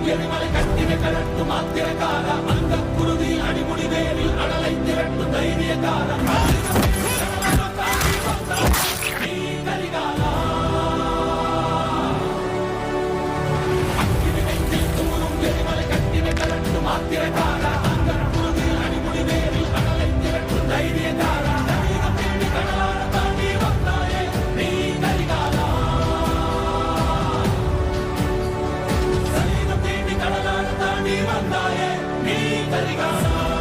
எரிமலை கட்டின கலட்டும் ஆத்திரக்கார அந்த குருதி அடிமுடி வேரில் அடலை திரட்டும் தைரியக்கார நீ கரிகாலா எரிமலை கட்டின கலட்டும் ஆத்திரக்கார அந்த குருதி அடிமுடி வேரில் அடலை திரட்டும் தைரியக்கார கடலான தாண்டி வந்தாயே நீ கரிகாலா கடலான தாண்டி வந்தாயே நீ கரிகாலா